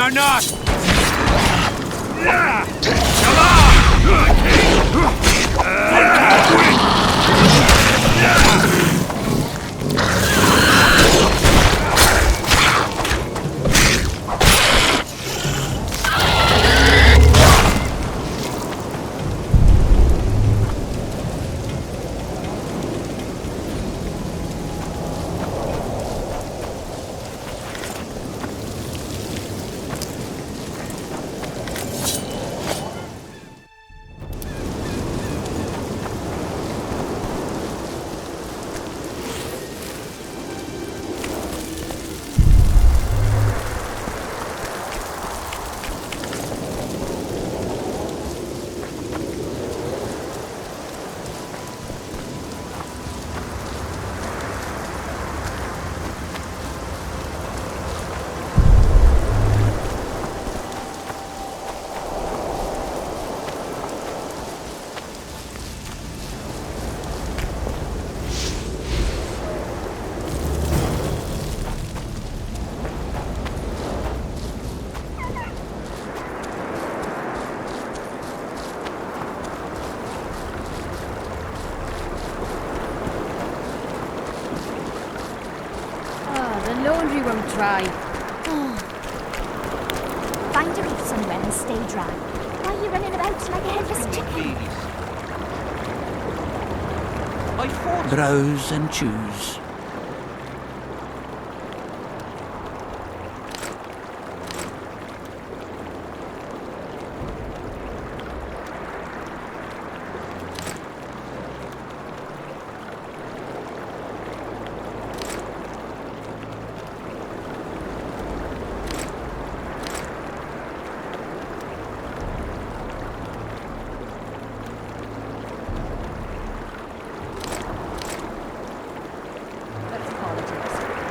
or not? Come on! Laundry won't dry. Find a reef somewhere and stay dry. Why are you running about like a headless chicken? Browse and choose.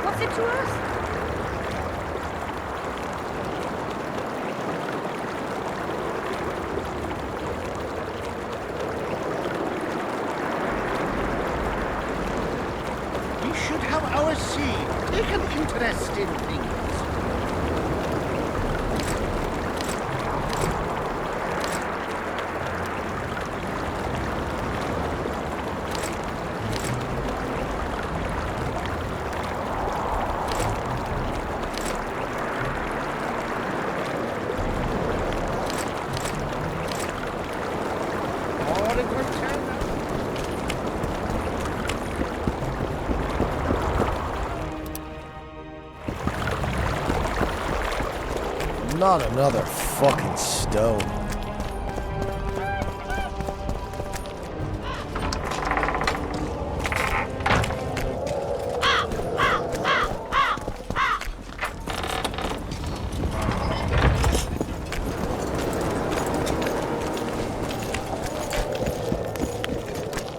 What's it to us? We should have our sea. Take an interest in things. Not another fucking stone.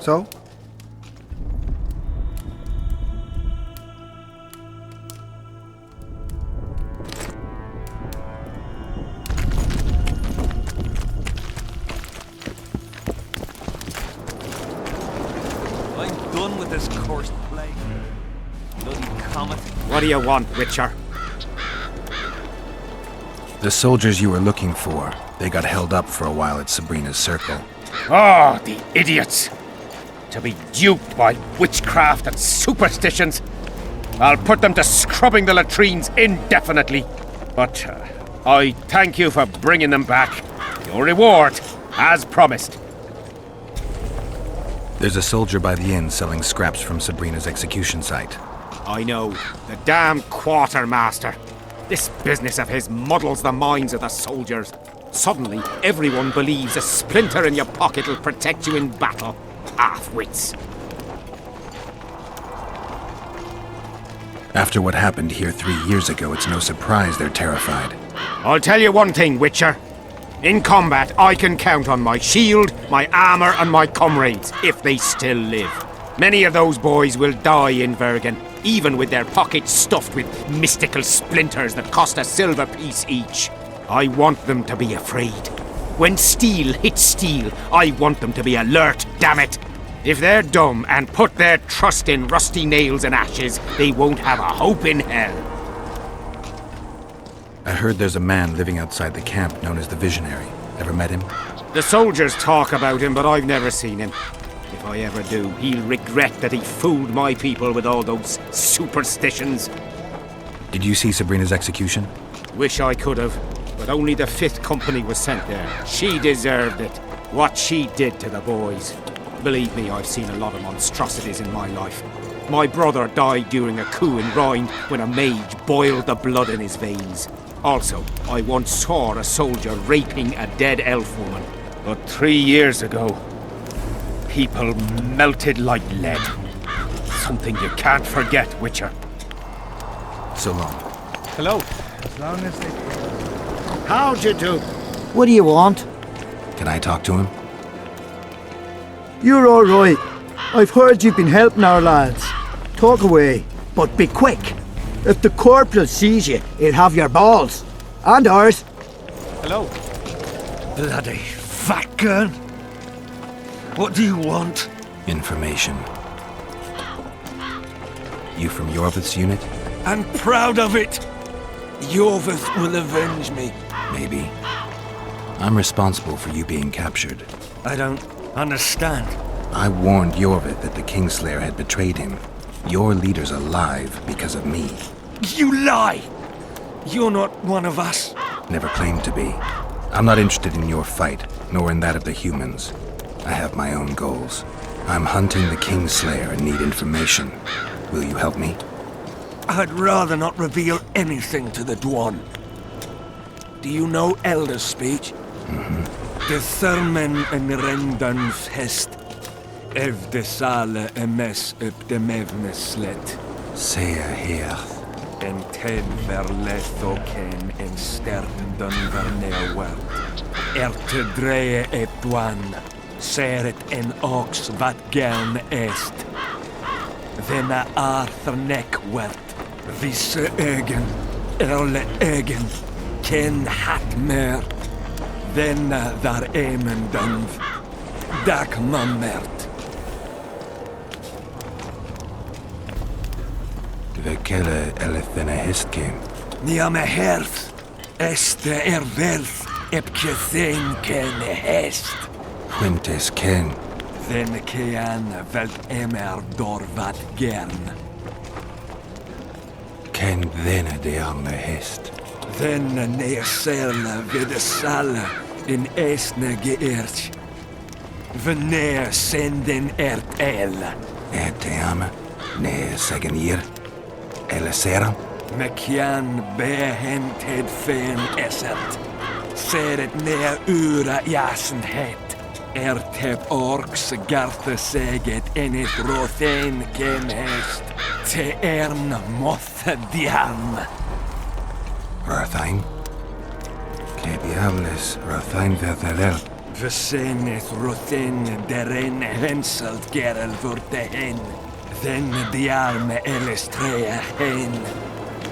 So? I'm done with this cursed plague. Bloody comet. What do you want, Witcher? The soldiers you were looking for, they got held up for a while at Sabrina's circle. Oh, the idiots! To be duped by witchcraft and superstitions. I'll put them to scrubbing the latrines indefinitely. But I thank you for bringing them back. Your reward, as promised. There's a soldier by the inn selling scraps from Sabrina's execution site. I know, the damn quartermaster. This business of his muddles the minds of the soldiers. Suddenly, everyone believes a splinter in your pocket will protect you in battle. Half-wits. After what happened here 3 years ago, it's no surprise they're terrified. I'll tell you one thing, Witcher. In combat, I can count on my shield, my armor, and my comrades, if they still live. Many of those boys will die in Vergen, even with their pockets stuffed with mystical splinters that cost a silver piece each. I want them to be afraid. When steel hits steel, I want them to be alert, damn it! If they're dumb and put their trust in rusty nails and ashes, they won't have a hope in hell. I heard there's a man living outside the camp known as the Visionary. Ever met him? The soldiers talk about him, but I've never seen him. If I ever do, he'll regret that he fooled my people with all those superstitions. Did you see Sabrina's execution? Wish I could have, but only the 5th Company was sent there. She deserved it. What she did to the boys. Believe me, I've seen a lot of monstrosities in my life. My brother died during a coup in Rhine when a mage boiled the blood in his veins. Also, I once saw a soldier raping a dead elf woman. But 3 years ago, people melted like lead. Something you can't forget, Witcher. So long. Hello. As long as they... How'd you do? What do you want? Can I talk to him? You're all right. I've heard you've been helping our lads. Talk away, but be quick. If the corporal sees you, he'll have your balls. And ours. Hello. Bloody fat gun. What do you want? Information. You from Yorvith's unit? I'm proud of it. Yorvith will avenge me. Maybe. I'm responsible for you being captured. I don't understand. I warned Yorvith that the Kingslayer had betrayed him. Your leader's alive because of me. You lie! You're not one of us. Never claimed to be. I'm not interested in your fight, nor in that of the humans. I have my own goals. I'm hunting the Kingslayer and need information. Will you help me? I'd rather not reveal anything to the Dwan. Do you know Elder speech? De Thurmen en Rendan Fest. Ev de Sale emes upp de mevne slet. Säga her. En ten verletho ken en sterden vernewert. Erte dreie ep Dwan. Seret en ox wat gern est. Denna Arthur wert. Visse ögen. Erle ögen. Ken hat mer. Denna dar emen dunv. Dak mammert. Vekele elethene histkim. Nia me herth. Este verth. Epke thing ken hest. Quintus ken. Den kean velt emer dorvat gern. Ken dhene de arme hist. Den neerselle vid de salle in esne geërtj. Veneer senden el. Te arme. Ne zeggen hier. Ele seram. Mekian behented fen esert. Seret neer ura jasenhet. Ertep orks garte seget en et rothen ken hest. Te ern moth diam. Rathain. Que diables Rathain vertelel. Vesenet rothen deren henselt gerel vurte hen. Den diarme elestrea hen.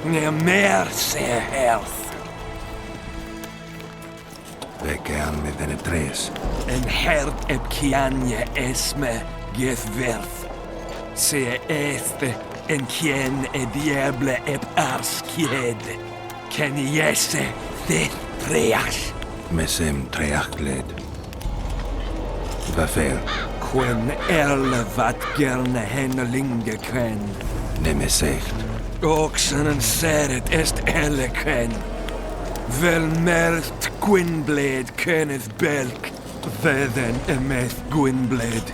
Ne mer se health. Vekean med dhene tres. En herd ep kianje esme gethverth. Se este en kien e diable ep arskied. Ken jesse dit treas. Mesem treachled. Vafel. Quen erle wat gerne hennelinge quen. Nemesecht. Oxen en seret est elle quen. Vel mert Gwynblade kenneth belk. Vedden emeth Gwynblade.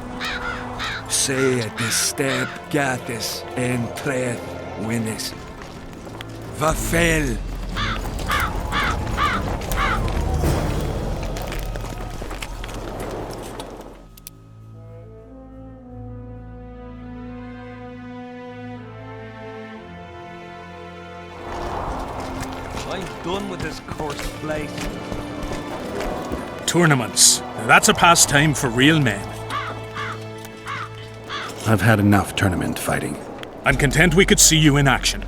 Se de step gatis en treth winnis. Vafel. I'm done with this cursed place. Tournaments. Now that's a pastime for real men. I've had enough tournament fighting. I'm content we could see you in action.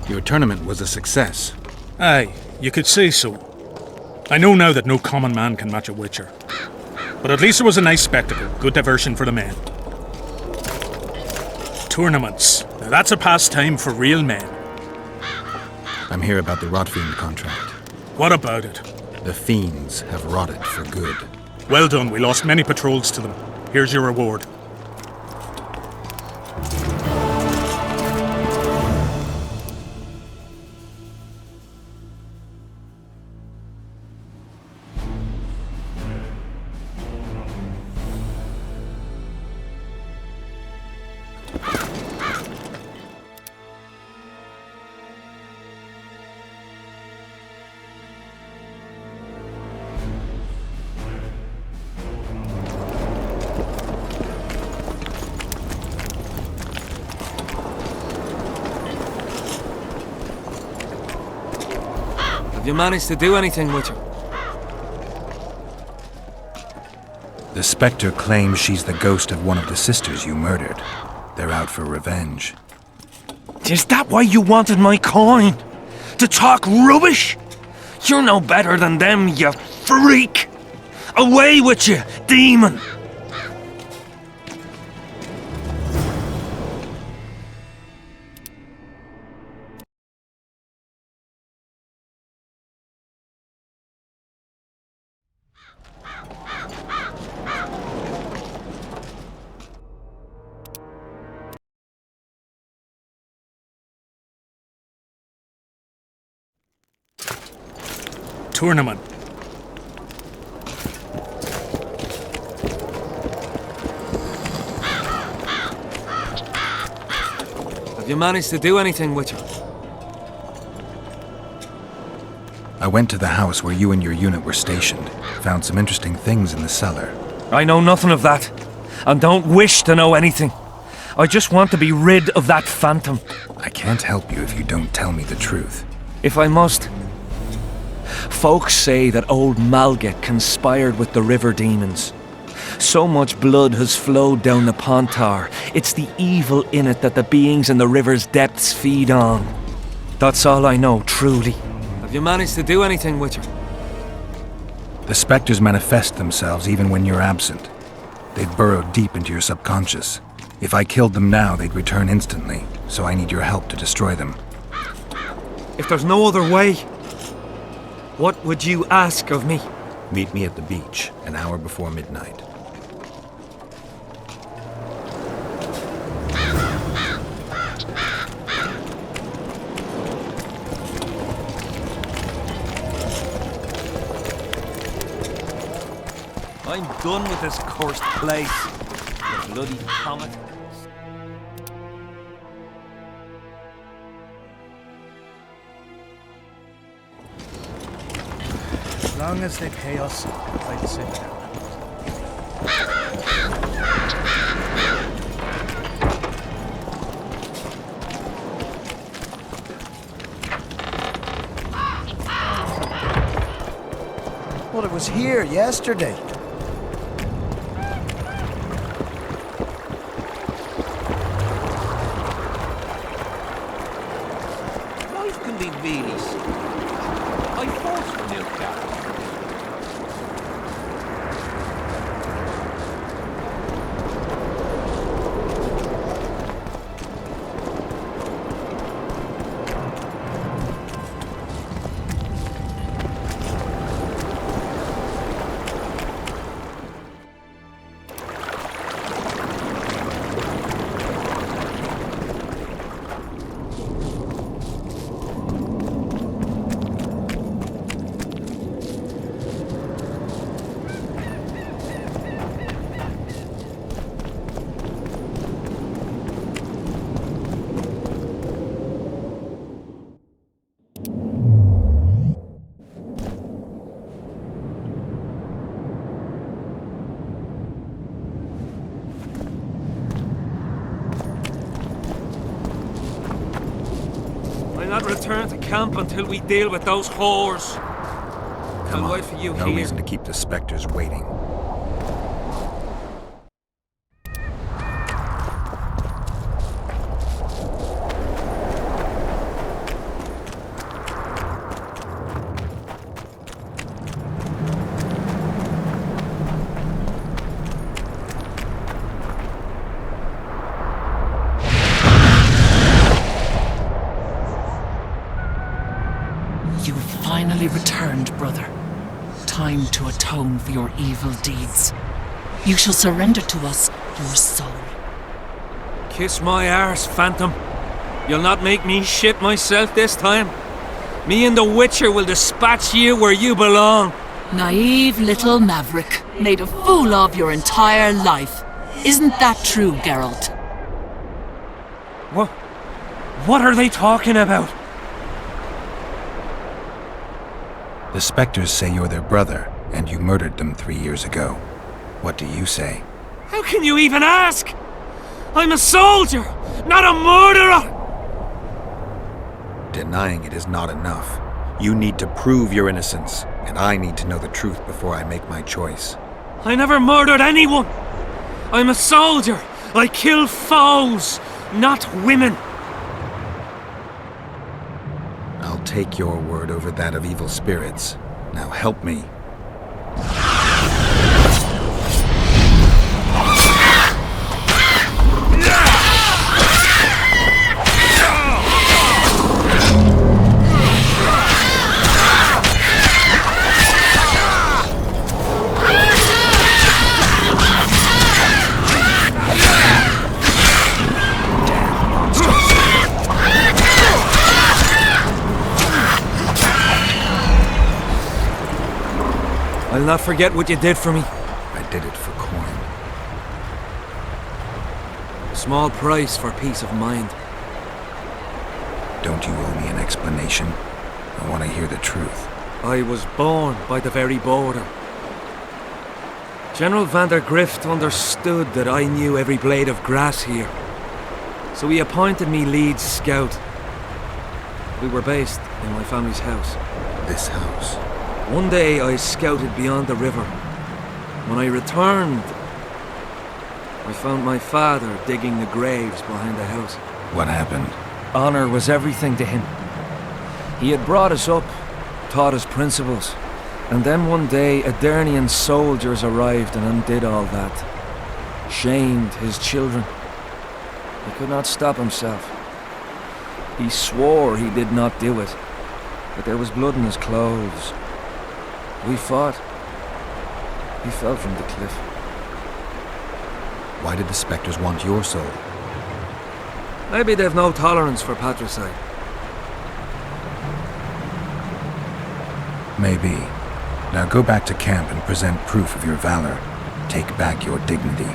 Your tournament was a success. Aye, you could say so. I know now that no common man can match a Witcher. But at least it was a nice spectacle, good diversion for the men. Tournaments. Now that's a pastime for real men. I'm here about the Rotfiend contract. What about it? The fiends have rotted for good. Well done, we lost many patrols to them. Here's your reward. Have you managed to do anything with her? The Spectre claims she's the ghost of one of the sisters you murdered. They're out for revenge. Is that why you wanted my coin? To talk rubbish? You're no better than them, you freak! Away with you, demon! Tournament. Have you managed to do anything with her? I went to the house where you and your unit were stationed. Found some interesting things in the cellar. I know nothing of that, and don't wish to know anything. I just want to be rid of that phantom. I can't help you if you don't tell me the truth. If I must. Folks say that old Malget conspired with the river demons. So much blood has flowed down the Pontar. It's the evil in it that the beings in the river's depths feed on. That's all I know, truly. Have you managed to do anything with her? The specters manifest themselves even when you're absent. They've burrowed deep into your subconscious. If I killed them now, they'd return instantly, so I need your help to destroy them. If there's no other way, what would you ask of me? Meet me at the beach, an hour before midnight. I'm done with this cursed place. The bloody comet. As long as they pay us, I'd sit down. Well, it was here yesterday. Life can be really simple. I forced the milk carton. I'll not return to camp until we deal with those whores. Come I'll on, wait for you no here. reason to keep the specters waiting. You finally returned. to atone for your evil deeds. You shall surrender to us your soul. Kiss my arse, Phantom. You'll not make me shit myself this time. Me and the Witcher will dispatch you where you belong. Naive little maverick, made a fool of your entire life. Isn't that true, Geralt? What are they talking about? The Spectres say you're their brother, and you murdered them 3 years ago. What do you say? How can you even ask? I'm a soldier, not a murderer! Denying it is not enough. You need to prove your innocence, and I need to know the truth before I make my choice. I never murdered anyone! I'm a soldier! I kill foes, not women! I'll take your word over that of evil spirits. Now help me. I'll not forget what you did for me. I did it for coin. A small price for peace of mind. Don't you owe me an explanation? I want to hear the truth. I was born by the very border. General van der Grift understood that I knew every blade of grass here. So he appointed me lead scout. We were based in my family's house. This house? One day I scouted beyond the river. When I returned, I found my father digging the graves behind the house. What happened? Honor was everything to him. He had brought us up, taught us principles, and then one day Adernian soldiers arrived and undid all that. Shamed his children. He could not stop himself. He swore he did not do it, but there was blood in his clothes. We fought. He fell from the cliff. Why did the Spectres want your soul? Maybe they've no tolerance for patricide. Maybe. Now go back to camp and present proof of your valor. Take back your dignity.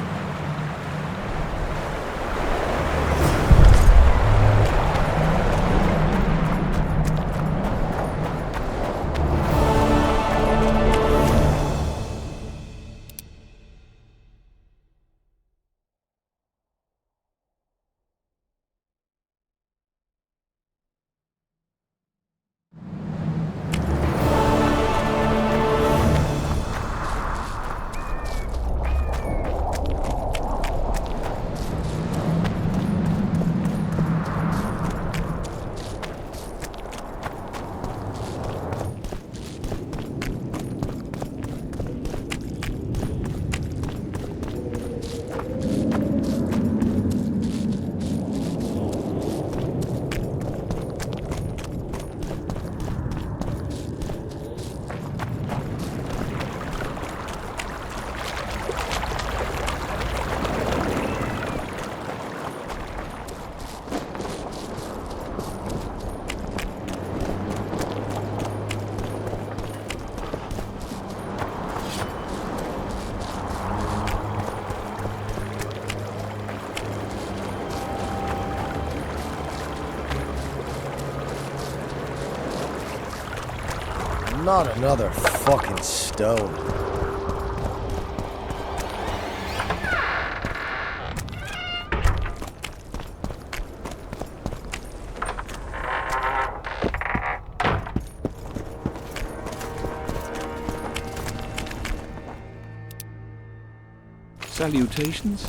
Not another fucking stone. Salutations.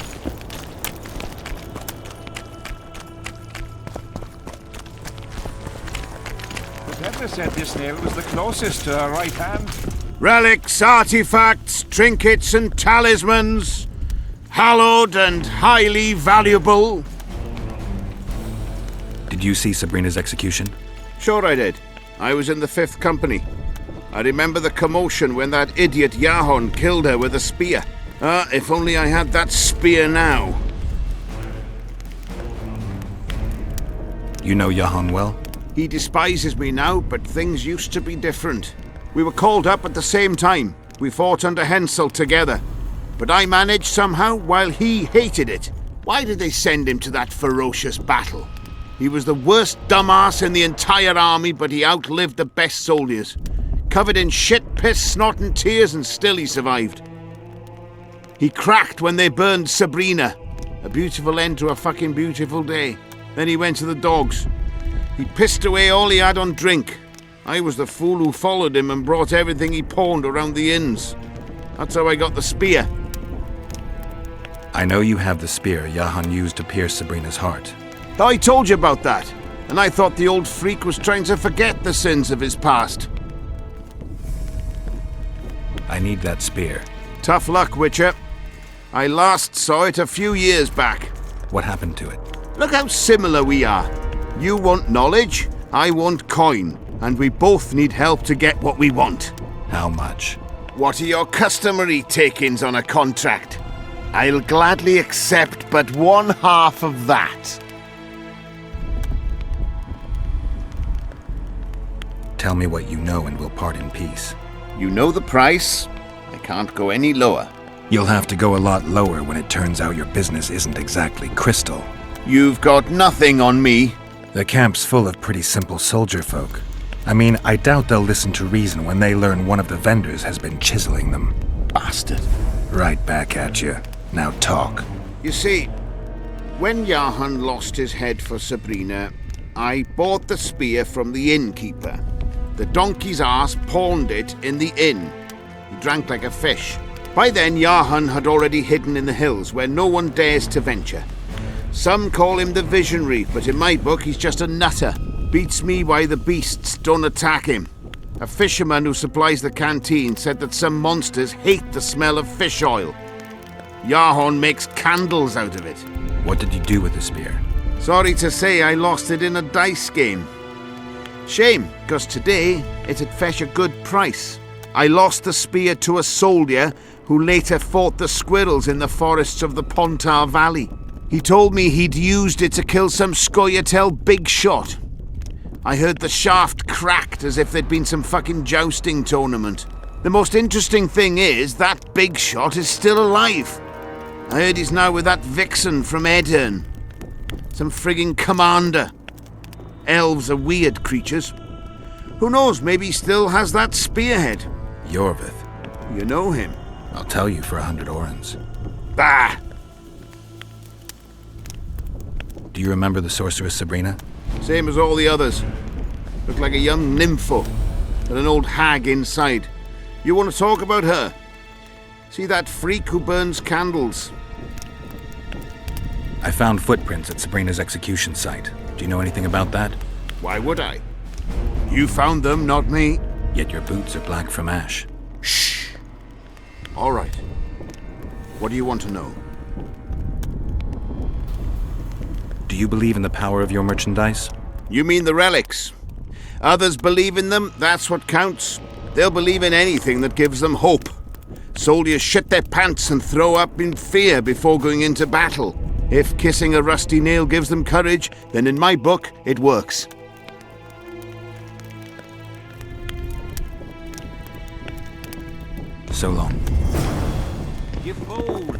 Whoever said this nail was the closest to our right hand. Relics, artifacts, trinkets and talismans. Hallowed and highly valuable. Did you see Sabrina's execution? Sure I did. I was in the 5th Company. I remember the commotion when that idiot Yahon killed her with a spear. If only I had that spear now. You know Yahon well? He despises me now, but things used to be different. We were called up at the same time. We fought under Hensel together. But I managed somehow while he hated it. Why did they send him to that ferocious battle? He was the worst dumbass in the entire army, but he outlived the best soldiers. Covered in shit, piss, snot and tears, and still he survived. He cracked when they burned Sabrina. A beautiful end to a fucking beautiful day. Then he went to the dogs. He pissed away all he had on drink. I was the fool who followed him and brought everything he pawned around the inns. That's how I got the spear. I know you have the spear Yahon used to pierce Sabrina's heart. I told you about that, and I thought the old freak was trying to forget the sins of his past. I need that spear. Tough luck, Witcher. I last saw it a few years back. What happened to it? Look how similar we are. You want knowledge, I want coin, and we both need help to get what we want. How much? What are your customary takings on a contract? I'll gladly accept but 1/2 of that. Tell me what you know and we'll part in peace. You know the price. I can't go any lower. You'll have to go a lot lower when it turns out your business isn't exactly crystal. You've got nothing on me. The camp's full of pretty simple soldier folk. I mean, I doubt they'll listen to reason when they learn one of the vendors has been chiseling them. Bastard. Right back at you. Now talk. You see, when Yahon lost his head for Sabrina, I bought the spear from the innkeeper. The donkey's ass pawned it in the inn. He drank like a fish. By then, Yahon had already hidden in the hills where no one dares to venture. Some call him the Visionary, but in my book he's just a nutter. Beats me why the beasts don't attack him. A fisherman who supplies the canteen said that some monsters hate the smell of fish oil. Yahon makes candles out of it. What did you do with the spear? Sorry to say I lost it in a dice game. Shame, because today it'd fetch a good price. I lost the spear to a soldier who later fought the squirrels in the forests of the Pontar Valley. He told me he'd used it to kill some Scoia'tael big shot. I heard the shaft cracked as if there'd been some fucking jousting tournament. The most interesting thing is that big shot is still alive. I heard he's now with that vixen from Edirn. Some frigging commander. Elves are weird creatures. Who knows, maybe he still has that spearhead. Yorvith. You know him. I'll tell you for 100 orens. Bah! Do you remember the sorceress Sabrina? Same as all the others. Looked like a young nympho, with an old hag inside. You want to talk about her? See that freak who burns candles? I found footprints at Sabrina's execution site. Do you know anything about that? Why would I? You found them, not me. Yet your boots are black from ash. Shh. All right. What do you want to know? Do you believe in the power of your merchandise? You mean the relics? Others believe in them, that's what counts. They'll believe in anything that gives them hope. Soldiers shit their pants and throw up in fear before going into battle. If kissing a rusty nail gives them courage, then in my book, it works. So long. You fool!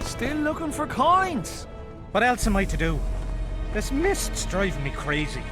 Still looking for coins? What else am I to do? This mist's driving me crazy.